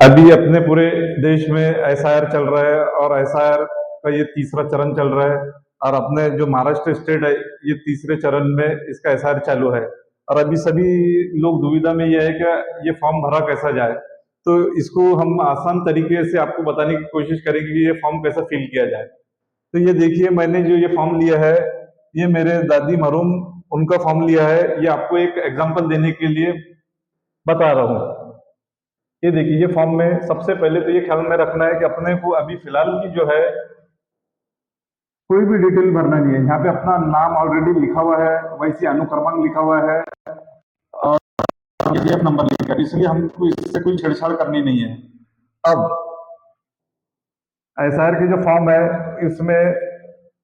अभी अपने पूरे देश में एसआईआर चल रहा है और एसआईआर का ये तीसरा चरण चल रहा है। और अपने जो महाराष्ट्र स्टेट है, ये तीसरे चरण में इसका एसआईआर चालू है। और अभी सभी लोग दुविधा में ये है कि ये फॉर्म भरा कैसा जाए। तो इसको हम आसान तरीके से आपको बताने की कोशिश करेंगे कि ये फॉर्म कैसा फिल किया जाए। तो ये देखिए, मैंने जो ये फॉर्म लिया है, ये मेरे दादी मरहूम उनका फॉर्म लिया है। ये आपको एक एग्जांपल देने के लिए बता रहा हूँ। ये देखिए, ये फॉर्म में सबसे पहले तो ये ख्याल में रखना है कि अपने को अभी फिलहाल की जो है कोई भी डिटेल भरना नहीं है। यहाँ पे अपना नाम ऑलरेडी लिखा हुआ है, वैसे अनुक्रमांक लिखा हुआ है और पीडीएफ नंबर लिखा है, इसलिए हमको इससे कोई छेड़छाड़ करनी नहीं है। अब एसआईआर की जो फॉर्म है, इसमें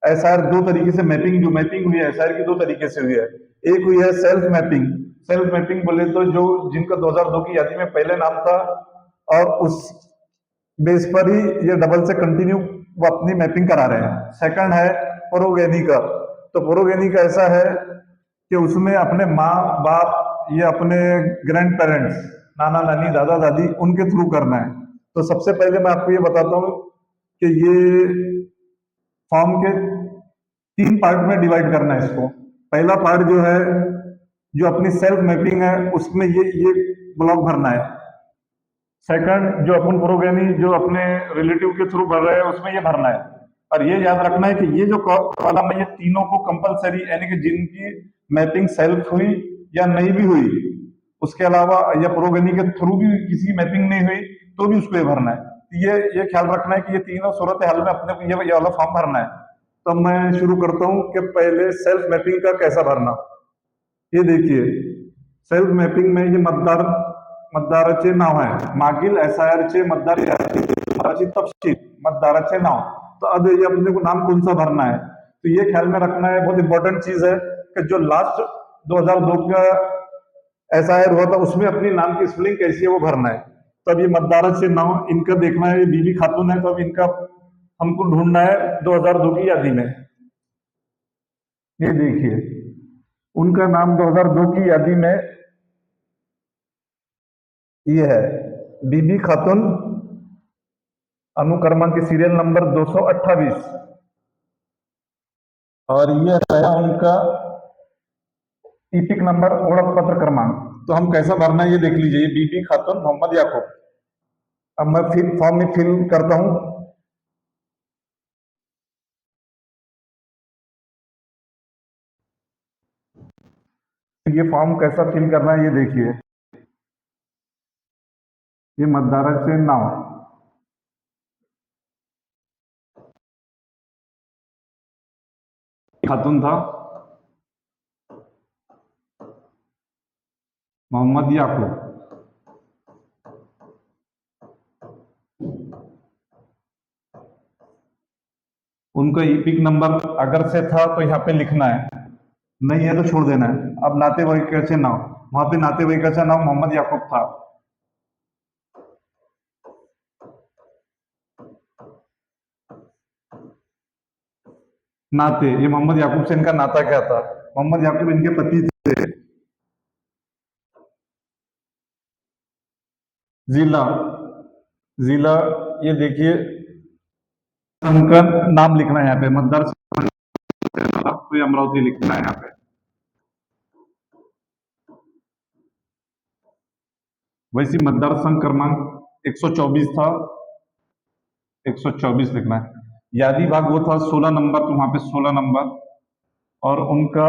एसआईआर दो तरीके से मैपिंग जो मैपिंग हुई है एसआईआर की, दो तरीके से हुई है। एक हुई है सेल्फ मैपिंग। सेल्फ मैपिंग बोले तो जो जिनका 2002 की यादी में पहले नाम था और उस बेस पर ही ये डबल से कंटिन्यू वो अपनी मैपिंग करा रहे हैं। सेकंड है प्रोगेनी का। तो प्रोगेनी का ऐसा है कि उसमें अपने माँ बाप या अपने ग्रैंड पेरेंट्स, नाना नानी दादा दादी, उनके थ्रू करना है। तो सबसे पहले मैं आपको ये बताता हूँ कि ये फॉर्म के तीन पार्ट में डिवाइड करना है इसको। पहला पार्ट जो है, जो अपनी सेल्फ मैपिंग है, उसमें ये ब्लॉक भरना है। सेकंड, जो अपन प्रोगेनी जो अपने रिलेटिव के थ्रू भर रहे हैं, उसमें ये भरना है। और ये याद रखना है कि ये जो कॉलम है, ये तीनों को कंपलसरी, यानी कि जिनकी मैपिंग सेल्फ हुई या नहीं भी हुई, उसके अलावा या प्रोगेनी के थ्रू भी किसी की मैपिंग नहीं हुई, तो भी उसको ये भरना है। ये ख्याल रखना है कि ये तीनों सूरत हाल में अपने को ये वाला फॉर्म भरना है। तो मैं शुरू करता हूं कि पहले सेल्फ मैपिंग का कैसा भरना। ये देखिए, सेल्फ मैपिंग में ये मतदाराचे नाव आहे, मागील एसआयआरचे मतदार यादीची तपशील, मतदाराचे नाव। तो अब ये अपने को नाम कौन सा भरना है, तो ये ख्याल में रखना है। बहुत इंपॉर्टेंट चीज है कि जो लास्ट 2002 का एसआईआर हुआ था, उसमें अपनी नाम की स्पेलिंग कैसी है वो भरना है। तो अब ये मतदाराचे नाव इनका देखना है, ये बीबी खातून है, तो अब इनका हमको ढूंढना है 2002 की यादी में। ये देखिए, उनका नाम 2002 की यादी में ये है बीबी खातून, अनुक्रमांक की सीरियल नंबर 228। और ये रहा उनका ईपिक नंबर, ओळख पत्र क्रमांक। तो हम कैसा भरना है ये देख लीजिए, बीबी खातून मोहम्मद याकूब। अब मैं फिर फॉर्म में फिल करता हूं। ये फॉर्म कैसा फिल करना है ये देखिए। ये मतदाराचे नाव, खातून था मोहम्मद याकूब। उनका ईपिक नंबर अगर से था तो यहाँ पे लिखना है, नहीं है तो छोड़ देना है। अब नातेवाईकाचे नाव, वहां पे नातेवाईकाचं नाव मोहम्मद याकूब था। नाते, ये मोहम्मद याकूब से इनका नाता क्या था, मोहम्मद याकूब इनके पति थे। जिला, जिला, ये देखिए उनका नाम लिखना है यहाँ पे, मतदार तो ये अमरावती लिखना है यहाँ पे। वैसे मतदार संघ क्रमांक 124 था, 124 लिखना है। यादी भाग वो था 16 नंबर, तो वहां पे 16 नंबर। और उनका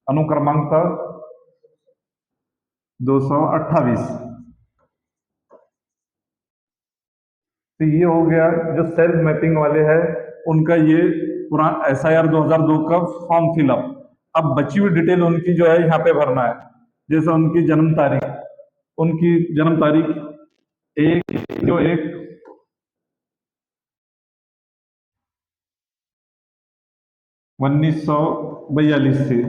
अनुक्रमांक था 228। तो ये हो गया जो सेल्फ मैपिंग वाले हैं, उनका ये पुराना एसआईआर 2002 का फॉर्म फिलअप। अब बची हुई डिटेल उनकी जो है यहाँ पे भरना है। जैसे उनकी जन्म तारीख, उनकी जन्म तारीख 1/1/1942 से।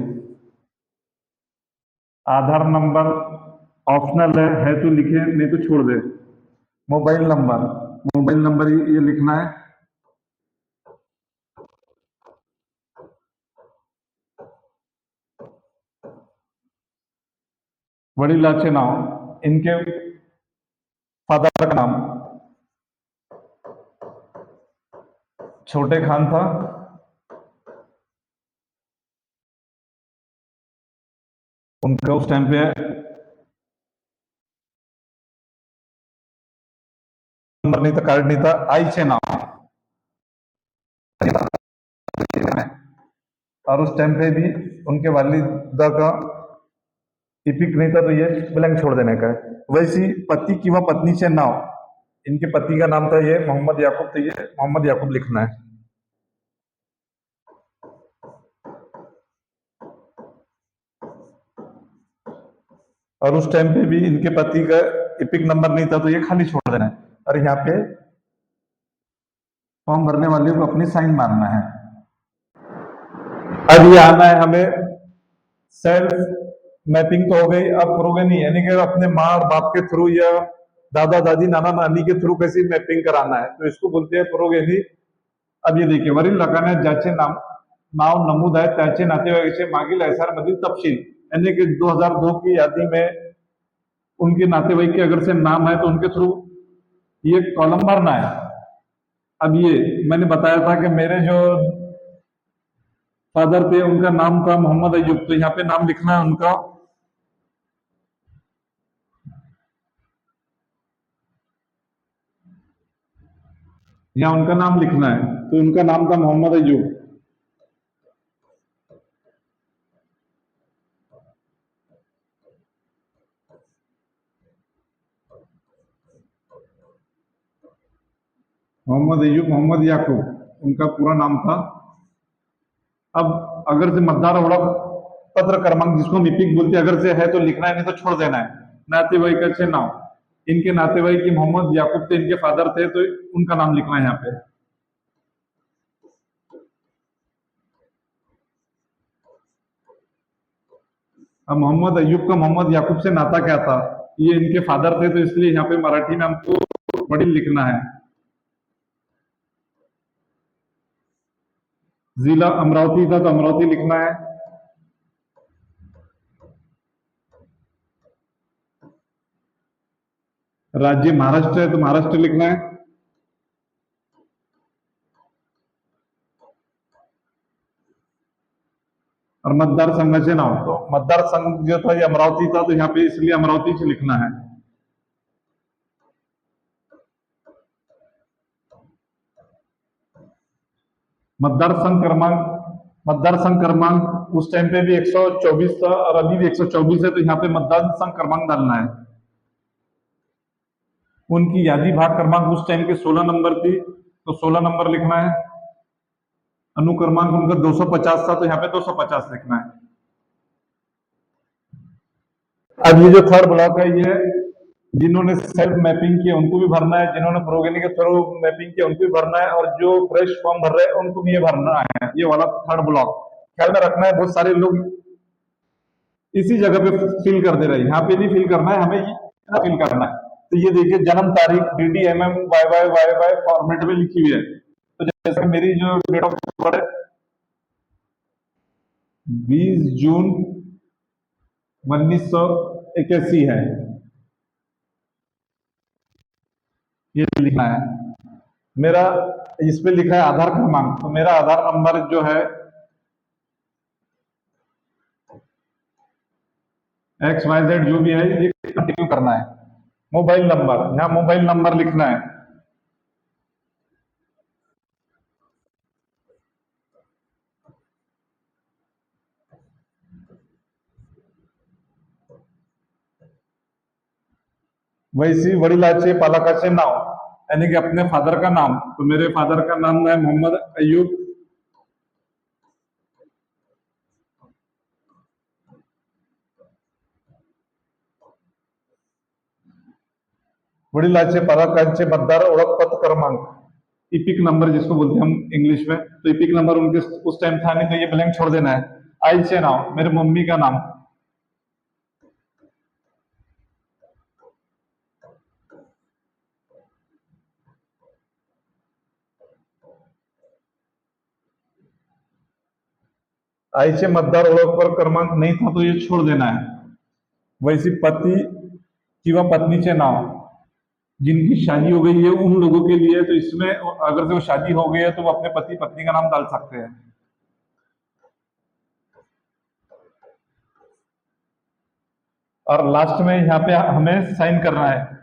आधार नंबर ऑप्शनल है तो लिखे, नहीं तो छोड़ दे। मोबाइल नंबर, मोबाइल नंबर ये लिखना है। वडिलाचे नाव, इनके फादर का नाम छोटे खान था। उनका उस टाइम पे नंबर नहीं था, कार्ड नहीं था, आइचे नाम। और उस टाइम पे भी उनके वालिदा का इपिक नहीं था, तो ये ब्लैंक छोड़ देने का है। वैसी पति की व पत्नी से नाव, इनके पति का नाम था ये मोहम्मद याकूब, तो ये मोहम्मद याकूब लिखना है। और उस टाइम पे भी इनके पति का इपिक नंबर नहीं था, तो ये खाली छोड़ देना है। और यहाँ पे फॉर्म भरने वाले को अपनी साइन मारना है। अब ये आना है हमें सेल्फ मैपिंग, तो हो गई। अब प्रोगेनी यानी कि अपने माँ और बाप के थ्रू या दादा दादी नाना नानी के थ्रू कैसी मैपिंग कराना है, तो इसको बोलते हैं प्रोगेनी। अब ये देखिए, वरील रकाने ज्याचे नाव नमूद आहे त्याचे नातेवाईकाचे मागील एसआर मधील तपशील, यानी कि 2002 की यादी में उनके नातेवाईक के अगर से नाम है तो उनके थ्रू ये कॉलम भरना है। अब ये मैंने बताया था कि मेरे जो फादर थे उनका नाम था मोहम्मद अयूब, तो यहाँ पे नाम लिखना है उनका। यहाँ उनका नाम लिखना है, तो उनका नाम था मोहम्मद अयूब। मोहम्मद अयूब मोहम्मद याकूब उनका पूरा नाम था। अब अगर से मतदार ओळख पत्र क्रमांक, जिसको मिपिक बोलते हैं, अगर से है तो लिखना है, नहीं तो छोड़ देना है। नातेवाईकाचे नाव, इनके नातेवाईक की मोहम्मद याकूब थे, इनके फादर थे, तो उनका नाम लिखना है यहाँ पे। अब मोहम्मद अयूब का मोहम्मद याकूब से नाता क्या था, ये इनके फादर थे, तो इसलिए यहाँ पे मराठी में हमको वडील लिखना है। जिला अमरावती था, तो अमरावती लिखना है। राज्य महाराष्ट्र है, तो महाराष्ट्र लिखना है। और मतदार संघाचे नाव, तो मतदार संघ जो था ये अमरावती था, तो यहाँ पे इसलिए अमरावती से लिखना है। मतदार संघ क्रमांक उस टाइम पे भी 124 था और अभी भी 124 है, तो यहाँ पे मतदार संघ क्रमांक डालना है। उनकी यादी भाग क्रमांक उस टाइम के 16 नंबर थी, तो 16 नंबर लिखना है। अनुक्रमांक उनका 250 था, तो यहाँ पे 250 लिखना है। अब ये जो थर्ड ब्लॉक है, ये जिन्होंने सेल्फ मैपिंग किया उनको भी भरना है, जिन्होंने प्रोगेनी के थ्रू मैपिंग किया उनको भी भरना है, और जो फ्रेश फॉर्म भर रहे हैं उनको भी ये भरना है, ये वाला थर्ड ब्लॉक। ख्याल में रखना है, बहुत सारे लोग इसी जगह पे फिल कर दे रहे हैं, यहाँ पे नहीं फिल करना है, हमें ये फिल करना है। तो ये देखिए, जन्म तारीख DDMM YY फॉर्मेट में लिखी हुई है। तो जैसे मेरी जो डेट ऑफ बर्थ है 20 जून 1981 है, ये लिखना है। मेरा इस पे लिखा है आधार क्रमांक, तो मेरा आधार नंबर जो है XYZ जो भी है, ये कंटिन्यू करना है। मोबाइल नंबर, यहाँ मोबाइल नंबर लिखना है। वैसी वडिलाचे पालकाचे नाव, यानी कि अपने फादर का नाम, तो मेरे फादर का नाम है मोहम्मद अयूब। वडिलाचे पालकांचे मतदार ओळखपत्र क्रमांक, इपिक नंबर जिसको बोलते हैं हम इंग्लिश में, तो इपिक नंबर उनके उस टाइम था नहीं, तो ये ब्लैंक छोड़ देना है। आईचे नाव, मेरे मम्मी का नाम। आईचे मतदार ओळखपत्र क्रमांक नहीं था, तो ये छोड़ देना है। वैसी पति किंवा पत्नीचे नाव, जिनकी शादी हो गई है उन लोगों के लिए, तो इसमें अगर जो शादी हो गई है तो वो अपने पति पत्नी का नाम डाल सकते हैं। और लास्ट में यहाँ पे हमें साइन करना है।